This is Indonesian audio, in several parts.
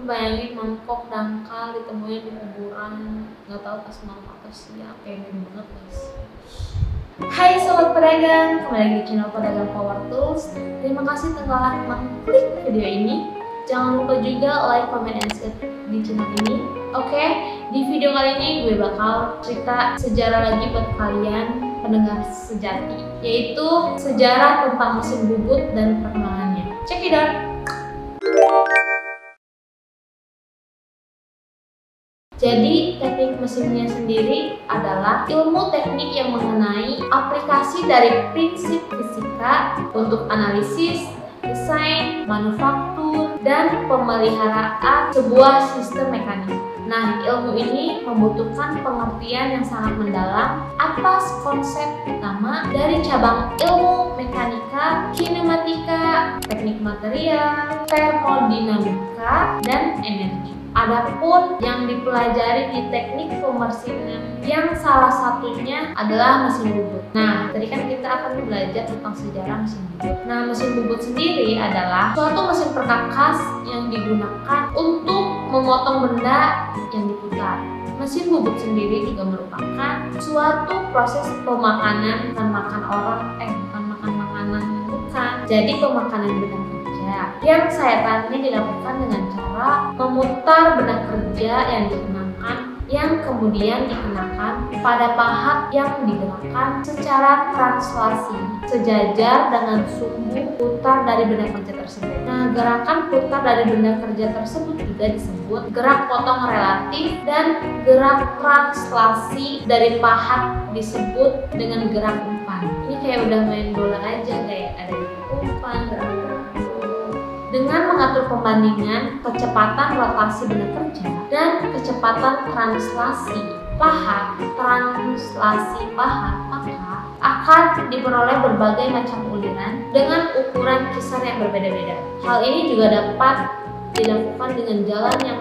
Bayangin mangkok dangkal ditemuin di kuburan, nggak tahu pas malam atau siang, kayak mirip banget guys. Hai sobat pedagang, kembali lagi di channel Pedagang Power Tools. Terima kasih telah mengklik video ini. Jangan lupa juga like, comment, dan share di channel ini. Oke, di video kali ini gue bakal cerita sejarah lagi buat kalian pendengar sejati, yaitu sejarah tentang mesin bubut dan perkembangannya. Check it out. Jadi teknik mesinnya sendiri adalah ilmu teknik yang mengenai aplikasi dari prinsip fisika untuk analisis, desain, manufaktur, dan pemeliharaan sebuah sistem mekanik. Nah, ilmu ini membutuhkan pengertian yang sangat mendalam atas konsep utama dari cabang ilmu mekanika, kinematika, teknik material, termodinamika, dan energi. Adapun yang dipelajari di teknik pemesinan yang salah satunya adalah mesin bubut. Nah, tadi kan kita akan belajar tentang sejarah mesin bubut. Nah, mesin bubut sendiri adalah suatu mesin perkakas yang digunakan untuk memotong benda yang diputar. Mesin bubut sendiri juga merupakan suatu proses pemakanan, bukan makan orang, bukan makan makanan, bukan. Jadi pemakanan benda kerja yang sayatannya dilakukan dengan cara memutar benda kerja yang dikenakan, yang kemudian dikenakan pada pahat yang digerakkan secara translasi sejajar dengan sumbu putar dari benda kerja tersebut. Nah, gerakan putar dari benda kerja tersebut juga disebut gerak potong relatif, dan gerak translasi dari pahat disebut dengan gerak umpan. Ini kayak udah main bola aja, kayak ada umpan, gerak-gerak. Dengan mengatur pembandingan kecepatan rotasi benda kerja dan kecepatan translasi pahat, maka akan diperoleh berbagai macam uliran dengan ukuran kisar yang berbeda-beda. Hal ini juga dapat dilakukan dengan jalan yang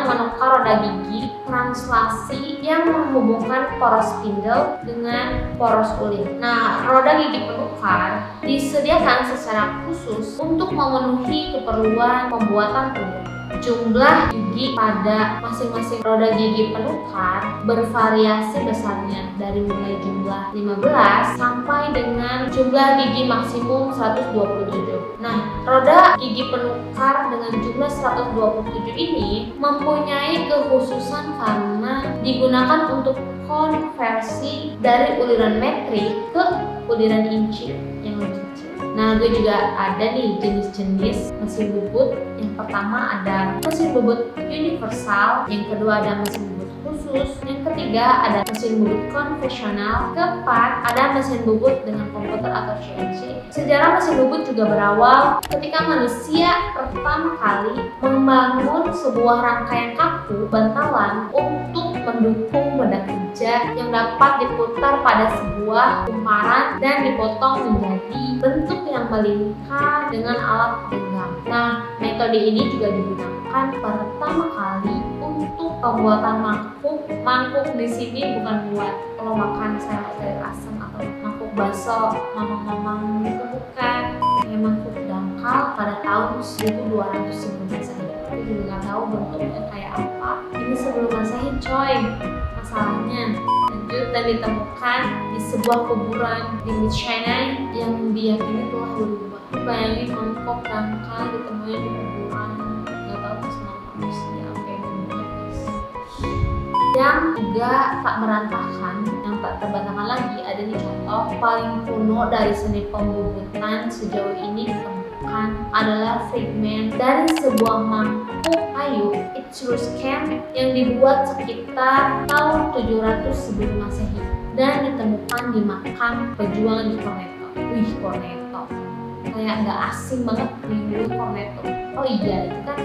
menukar roda gigi, translasi yang menghubungkan poros spindle dengan poros ulir. Nah, roda gigi penukar disediakan secara khusus untuk memenuhi keperluan pembuatan ulir. Jumlah gigi pada masing-masing roda gigi penukar bervariasi besarnya dari mulai jumlah 15 sampai dengan jumlah gigi maksimum 127. Nah, roda gigi penukar dengan jumlah 127 ini mempunyai kekhususan karena digunakan untuk konversi dari uliran metrik ke uliran inci yang lebih kecil. Nah, gue juga ada nih jenis-jenis mesin bubut. Yang pertama ada mesin bubut universal, yang kedua ada mesin bubut khusus, yang ketiga ada mesin bubut konvensional, keempat ada mesin bubut dengan komputer atau CNC. Sejarah mesin bubut juga berawal ketika manusia pertama kali membangun sebuah rangkaian kaku bantalan untuk mendukung benda kerja yang dapat diputar pada sebuah kumparan dan dipotong menjadi bentuk yang melingkar dengan alat genggam. Nah, metode ini juga digunakan pertama kali untuk pembuatan mangkuk. Mangkuk di sini bukan buat kalau makan sayur asam atau mangkuk bakso, mamang-mamang gitu, bukan. Kayak mangkuk dangkal pada tahun 1200 sebelum Masehi. Aku juga nggak tahu bentuknya kayak apa. Ini sebelum Masehi, coy. Masalahnya lanjut dan ditemukan di sebuah kuburan di China yang diyakini telah berubah. Bayangin mangkok dangkal ditemuin di kuburan, nggak tahu pas malam siang, kayak gimana guys. Yang juga tak berantakan, yang tak terbantahkan lagi, ada nih contoh paling kuno dari seni pembubutan sejauh ini ditemukan adalah fragmen dari sebuah mangkuk kayu Etruscan yang dibuat sekitar tahun 700 sebelum Masehi dan ditemukan di makam pejuang di Corneto. Wih, Corneto kayak nggak asing banget nih gue Corneto. Oh iya, itu kan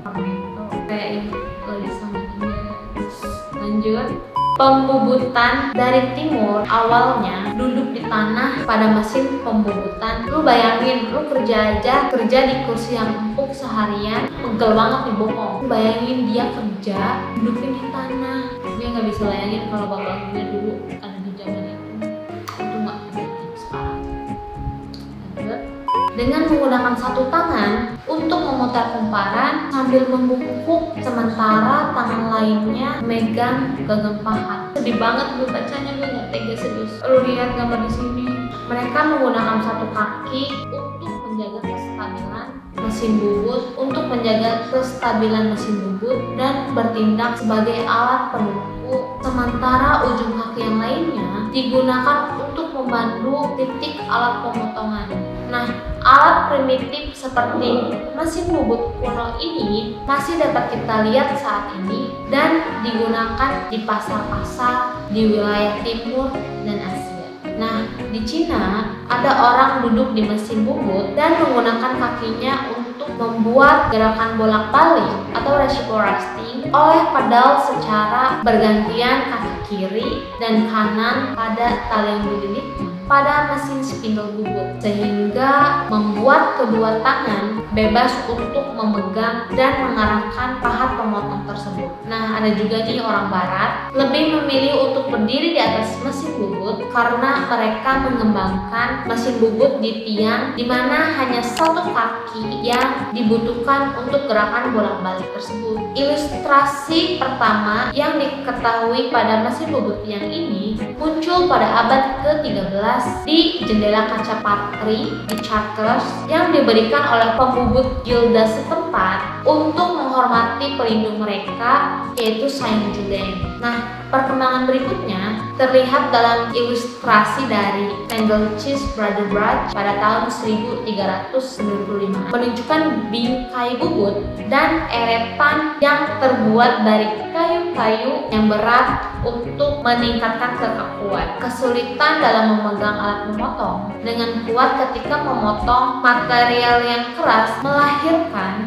Corneto kayak ini tulisannya. Lanjut, pembubutan dari timur awalnya duduk di tanah pada mesin pembubutan. Lu bayangin, lu kerja di kursi yang empuk seharian, pegel banget nih bokong. Lu bayangin dia kerja duduknya di tanah. Dia nggak bisa bayangin kalau bapak gue dulu ada di zaman itu nggak sekarang. Lanjut, dengan menggunakan satu tangan untuk memutar kumparan sambil membungkuk, sementara tangan lainnya memegang genggam pahat. Sedih banget gue bacanya, gue nggak tega serius. Lu lihat gambar di sini. Mereka menggunakan satu kaki untuk menjaga kestabilan mesin bubut dan bertindak sebagai alat penumpu, sementara ujung kaki yang lainnya digunakan untuk membantu titik alat pemotongan. Nah, alat primitif seperti mesin bubut kuno ini masih dapat kita lihat saat ini dan digunakan di pasar-pasar di wilayah timur dan Asia. Nah, di Cina ada orang duduk di mesin bubut dan menggunakan kakinya untuk membuat gerakan bolak-balik atau reciprocating oleh pedal secara bergantian kaki kiri dan kanan pada tali yang dililit pada mesin spindle bubut, sehingga membuat kedua tangan bebas untuk memegang dan mengarahkan pahat pemotong tersebut. Nah, ada juga nih orang barat lebih memilih untuk berdiri di atas mesin bubut karena mereka mengembangkan mesin bubut di tiang di mana hanya satu kaki yang dibutuhkan untuk gerakan bolak-balik tersebut. Ilustrasi pertama yang diketahui pada mesin bubut tiang ini muncul pada abad ke-13 di jendela kaca patri di Chartres yang diberikan oleh pembubut gilda setempat untuk menghormati pelindung mereka, yaitu Saint Julian. Nah, perkembangan berikutnya terlihat dalam ilustrasi dari Mendelchis Brotherbrach pada tahun 1395, menunjukkan bingkai bubut dan eretan yang terbuat dari kayu-kayu yang berat untuk meningkatkan kekakuan. Kesulitan dalam memegang alat memotong dengan kuat ketika memotong material yang keras melahirkan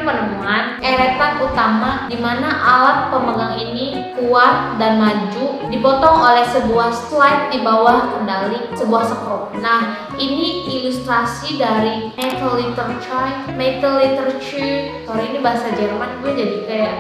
penemuan eretan utama di mana alat pemegang ini kuat dan maju dipotong oleh sebuah slide di bawah kendali sebuah skrup. Nah, ini ilustrasi dari metal literature. Sorry, ini bahasa Jerman, gue jadi kayak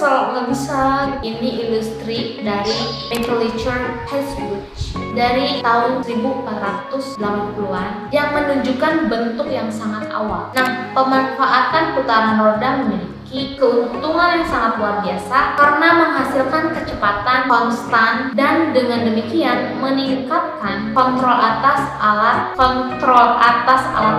nggak bisa. Ini ilustri dari Metallurgical Handbuch dari tahun 1480-an yang menunjukkan bentuk yang sangat awal. Nah, pemanfaatan putaran roda memiliki keuntungan yang sangat luar biasa karena menghasilkan kecepatan konstan dan dengan demikian meningkatkan kontrol atas alat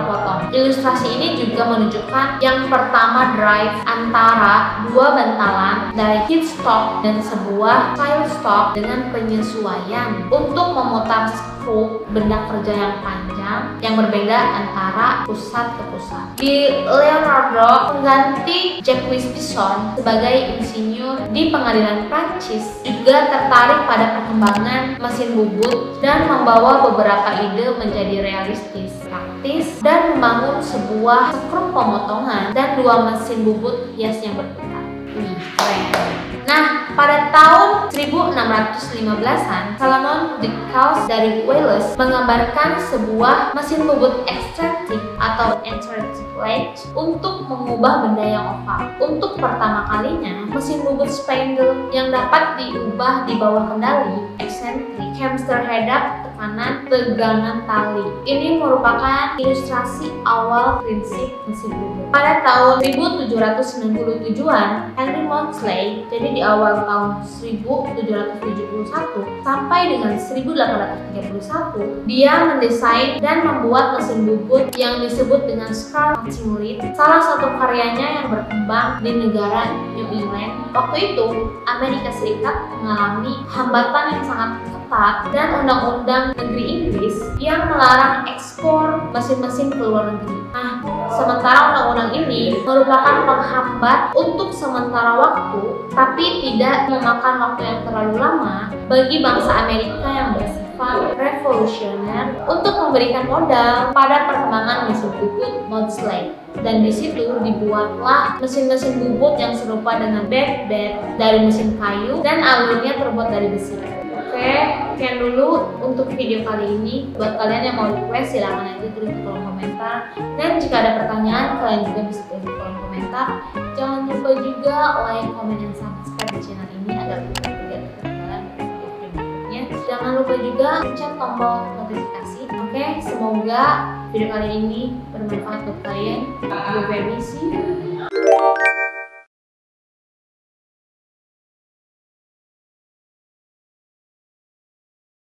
potong. Ilustrasi ini juga menunjukkan yang pertama drive antara dua bantalan dari headstock dan sebuah tailstock dengan penyesuaian untuk memutar skru benda kerja yang panjang yang berbeda antara pusat ke pusat. Di Leonardo mengganti Jacques Pisson sebagai insinyur di pengadilan Prancis juga tertarik pada perkembangan mesin bubut dan membawa beberapa ide menjadi realistis, praktis, dan membangun sebuah skru pemotongan dan dua mesin bubut hias yang berputar. Keren. Nah, pada tahun 1615-an, Salomon de Caus dari Wales menggambarkan sebuah mesin bubut ekstraktif atau extractive lathe untuk mengubah benda yang oval. Untuk pertama kalinya, mesin bubut spindle yang dapat diubah di bawah kendali eksentrik, hamster head up, tekanan, tegangan tali. Ini merupakan ilustrasi awal prinsip mesin bubut. Pada tahun 1797-an, Henry Maudslay, jadi di awal tahun 1771 sampai dengan 1831, dia mendesain dan membuat mesin bubut yang disebut dengan Scar Cutting Lathe, salah satu karyanya yang berkembang di negara New England. Waktu itu, Amerika Serikat mengalami hambatan yang sangat ketat dan undang-undang negeri Inggris yang melarang ekspor mesin-mesin ke luar negeri. Nah, sementara undang-undang ini merupakan penghambat untuk sementara waktu, tapi tidak memakan waktu yang terlalu lama bagi bangsa Amerika yang bersifat revolusioner untuk memberikan modal pada perkembangan mesin bubut Maudslay. Dan di situ dibuatlah mesin-mesin bubut yang serupa dengan bed dari mesin kayu dan alurnya terbuat dari besi. Oke, sekian dulu untuk video kali ini. Buat kalian yang mau request, silahkan aja tulis di kolom komentar. Dan jika ada pertanyaan, kalian juga bisa tulis di kolom komentar. Jangan lupa juga like, komen, dan subscribe di channel ini agar tidak ketinggalan video berikutnya. Jangan lupa juga pencet tombol notifikasi Oke, semoga video kali ini bermanfaat untuk kalian. Gue permisi.